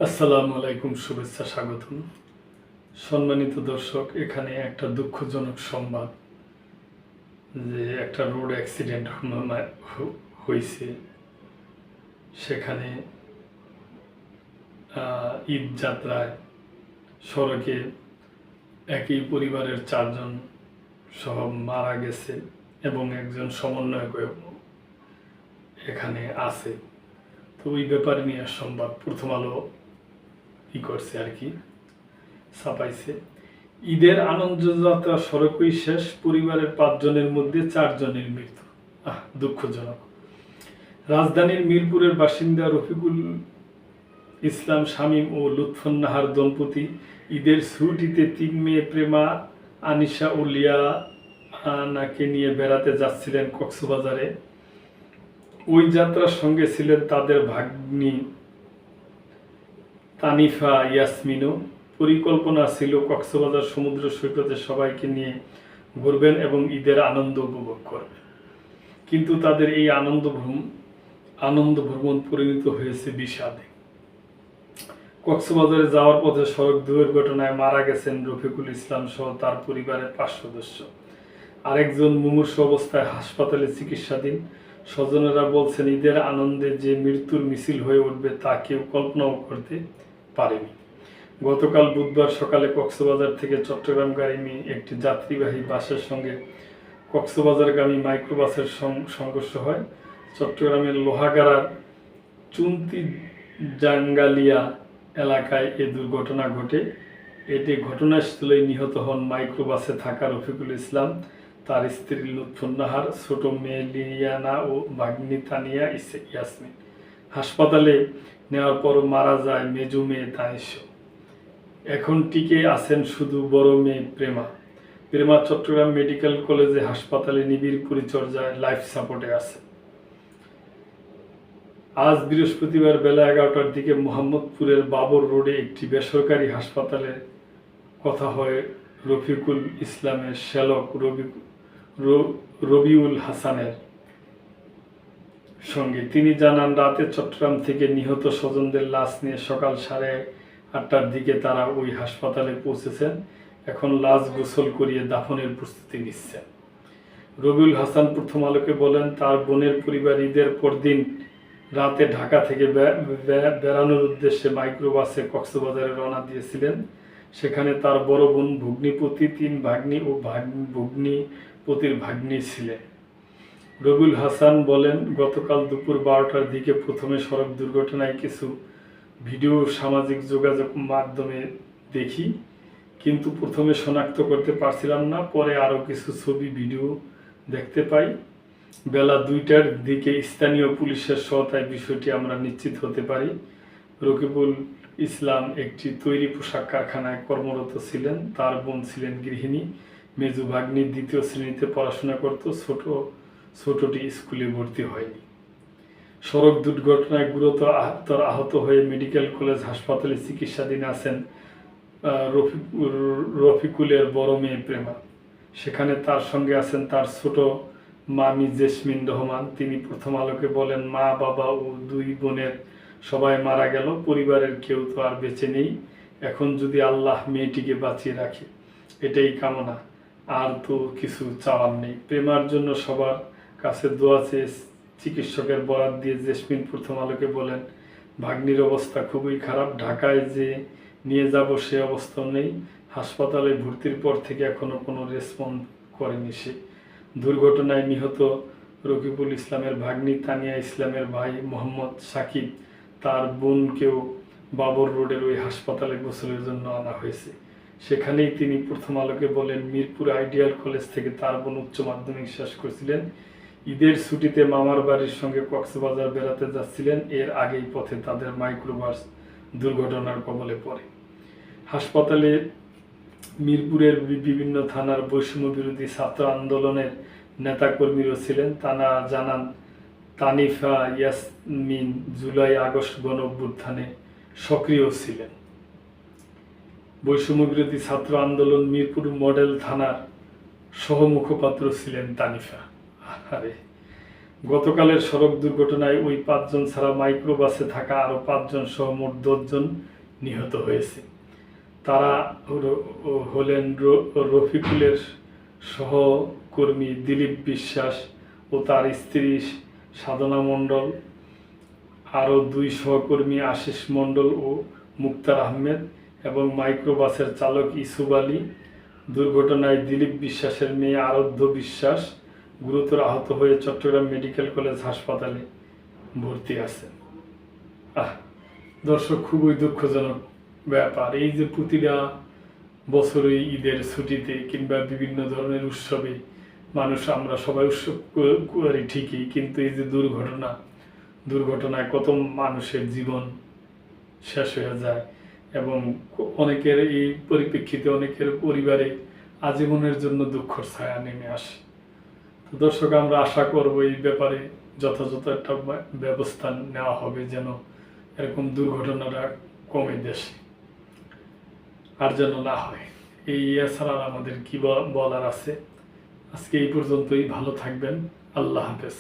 আসসালামু আলাইকুম, শুভেচ্ছা, স্বাগতম। সম্মানিত দর্শক, এখানে একটা দুঃখজনক সংবাদ যে একটা রোড অ্যাক্সিডেন্ট হয়েছে। সেখানে ঈদ যাত্রায় সড়কে একই পরিবারের 4 জন সহ মারা গেছে এবং একজন সমন্বয়ক এখানে আছে। তো ওই ব্যাপারে নিয়ে সংবাদ প্রথম আলো করছে আর কি, ছাপাইছে। ঈদের আনন্দযাত্রা সড়কই শেষ, পরিবারের 5 জনের মধ্যে 4 জনের মৃত্যু। দুঃখজনক। রাজধানীর মিরপুরের বাসিন্দা রফিকুল ইসলাম শামীম ও লুৎফুন্নাহার দম্পতি ঈদের ছুটিতে 3 মেয়ে প্রেমা, আনিশা ও লিয়ানাকে নিয়ে বেড়াতে যাচ্ছিলেন কক্সবাজারে। ওই যাত্রার সঙ্গে ছিলেন তাদের ভাগ্নি তানিফা ইয়াসমিনও। পরিকল্পনা ছিল কক্সবাজার সমুদ্র সৈকতে সবাইকে নিয়ে ঘুরবেন এবং ঈদের আনন্দ উপভোগ করবেন। কিন্তু তাদের এই আনন্দ ভ্রমণ পরিণত হয়েছে বিষাদে। কক্সবাজারে যাওয়ার পথে সড়ক দুর্ঘটনায় মারা গেছেন রফিকুল ইসলাম সহ তার পরিবারের 5 সদস্য। আরেকজন মুমূর্ষু অবস্থায় হাসপাতালে চিকিৎসাধীন। স্বজনেরা বলছেন, ঈদের আনন্দে যে মৃত্যুর মিছিল হয়ে উঠবে তা কেউ কল্পনাও করতে পারেনি। গতকাল বুধবার সকালে কক্সবাজার থেকে চট্টগ্রামগামী একটি যাত্রীবাহী বাসের সঙ্গে কক্সবাজারগামী মাইক্রোবাসের সংঘর্ষ হয়। চট্টগ্রামের লোহাগাড়ার চুন্তি জাঙ্গালিয়া এলাকায় এ দুর্ঘটনা ঘটে। এতে ঘটনাস্থলেই নিহত হন মাইক্রোবাসে থাকা রফিকুল ইসলাম, তার স্ত্রী লুৎফুন্নাহার, ছোট মেয়ে লিয়ানা ও ভাগ্নি তানিয়া ইয়াসমিন। হাসপাতালে নেওয়ার পর মারা যায় মেজো মেয়ে তানিশা। এখন টিকে আছেন শুধু বড় মেয়ে প্রেমা চট্টগ্রাম মেডিকেল কলেজে হাসপাতালে নিবিড় পরিচর্যায় লাইফ সাপোর্টে আছে। আজ বৃহস্পতিবার বেলা 11টার দিকে মোহাম্মদপুরের বাবর রোডে একটি বেসরকারি হাসপাতালে কথা হয় রফিকুল ইসলামের শ্যালক রবিউল হাসানের সঙ্গে। তিনি জানান, রাতে চট্টগ্রাম থেকে নিহত স্বজনদের লাশ নিয়ে সকাল 8:30টার দিকে তারা ওই হাসপাতালে পৌঁছেছেন। এখন লাশ গোসল করিয়ে দাফনের প্রস্তুতি নিচ্ছেন। রবিউল হাসান প্রথম আলোকে বলেন, তার বোনের পরিবার ঈদের পরদিন রাতে ঢাকা থেকে বেড়ানোর উদ্দেশ্যে মাইক্রোবাসে কক্সবাজারে রওনা দিয়েছিলেন। সেখানে তার বড় বোন, ভগ্নিপতি, 3 ভাগ্নি ও ভগ্নিপতির ভাগ্নি ছিলেন। রবিউল হাসান বলেন, গতকাল দুপুর 12টার দিকে প্রথমে সড়ক দুর্ঘটনায় কিছু ভিডিও সামাজিক যোগাযোগ মাধ্যমে দেখি, কিন্তু প্রথমে শনাক্ত করতে পারছিলাম না। পরে আরও কিছু ছবি ভিডিও দেখতে পাই। বেলা 2টার দিকে স্থানীয় পুলিশের সহায়তায় বিষয়টি আমরা নিশ্চিত হতে পারি। রকিবুল ইসলাম একটি তৈরি পোশাক কারখানায় কর্মরত ছিলেন। তার বোন ছিলেন গৃহিণী। মেজো ভাগ্নি 2য় শ্রেণীতে পড়াশোনা করত। ছোটটি স্কুলে ভর্তি হয়নি। সড়ক দুর্ঘটনায় গুরুতর আহত হয়ে মেডিকেল কলেজ হাসপাতালে চিকিৎসাধীন আছেন রফিকুলের বড় মেয়ে প্রেমা। সেখানে তার সঙ্গে আছেন তার ছোট মামি জেসমিন রহমান। তিনি প্রথম আলোকে বলেন, মা, বাবা ও 2 বোনের সবাই মারা গেল, পরিবারের কেউ তো আর বেঁচে নেই। এখন যদি আল্লাহ মেয়েটিকে বাঁচিয়ে রাখে, এটাই কামনা, আর তো কিছু চাওয়ার নেই। প্রেমার জন্য সবার কাছে দোয়া চেয়ে চিকিৎসকের বরাত দিয়ে জেসমিন প্রথম আলোকে বলেন, ভাগ্নির অবস্থা খুবই খারাপ, ঢাকায় যে নিয়ে যাব সে অবস্থাও নেই। হাসপাতালে ভর্তির পর থেকে এখনো কোনো রেসপন্স করেনি সে। দুর্ঘটনায় নিহত রকিবুল ইসলামের ভাগ্নি তানিয়া ইসলামের ভাই মোহাম্মদ সাকিব, তার বোনকেও বাবর রোডের ওই হাসপাতালে গোসলের জন্য আনা হয়েছে। সেখানেই তিনি প্রথম আলোকে বলেন, মিরপুর আইডিয়াল কলেজ থেকে তার বোন উচ্চ মাধ্যমিক শেষ করেছিলেন। ঈদের ছুটিতে মামার বাড়ির সঙ্গে কক্সবাজার বেড়াতে যাচ্ছিলেন। এর আগেই পথে তাদের মাইক্রোবাস দুর্ঘটনার কবলে পড়ে। হাসপাতালে মিরপুরের বিভিন্ন থানার বৈষম্য বিরোধী ছাত্র আন্দোলনের নেতাকর্মীরা ছিলেন। তারা জানান, তানিফা ইয়াসমিন জুলাই আগস্ট গণঅভ্যুত্থানে সক্রিয় ছিলেন। বৈষম্য বিরোধী ছাত্র আন্দোলন মিরপুর মডেল থানার সহমুখপাত্র ছিলেন তানিফা। গতকালের সড়ক দুর্ঘটনায় ওই 5 জন ছাড়া মাইক্রোবাসে থাকা আরও 5 জন সহ মোট 10 জন নিহত হয়েছে। তারা হলেন রফিকুলের সহকর্মী দিলীপ বিশ্বাস ও তার স্ত্রী সাধনা মণ্ডল, আরও 2 সহকর্মী আশিস মণ্ডল ও মুক্তার আহমেদ এবং মাইক্রোবাসের চালক ইসুব আলী। দুর্ঘটনায় দিলীপ বিশ্বাসের মেয়ে আরাধ্য বিশ্বাস গুরুতর আহত হয়ে চট্টগ্রাম মেডিকেল কলেজ হাসপাতালে ভর্তি আছেন। দর্শক, খুবই দুঃখজনক ব্যাপার। এই যে প্রতিটা বছরই ঈদের ছুটিতে কিংবা বিভিন্ন ধরনের উৎসবে আমরা সবাই উৎসব করি ঠিকই, কিন্তু এই যে দুর্ঘটনায় কত মানুষের জীবন শেষ হয়ে যায় এবং অনেকের এই পরিপ্রেক্ষিতে অনেকের পরিবারে আজীবনের জন্য দুঃখর ছায়া নেমে আসে। তো দর্শক, আমরা আশা করব এই ব্যাপারে যথাযথ একটা ব্যবস্থা নেওয়া হবে যেন এরকম দুর্ঘটনাটা কমে দেশে আর যেন না হয়। এই এছাড়া আমাদের কি বলার আছে? আজকে এই পর্যন্তই। ভালো থাকবেন। আল্লাহ হাফেজ।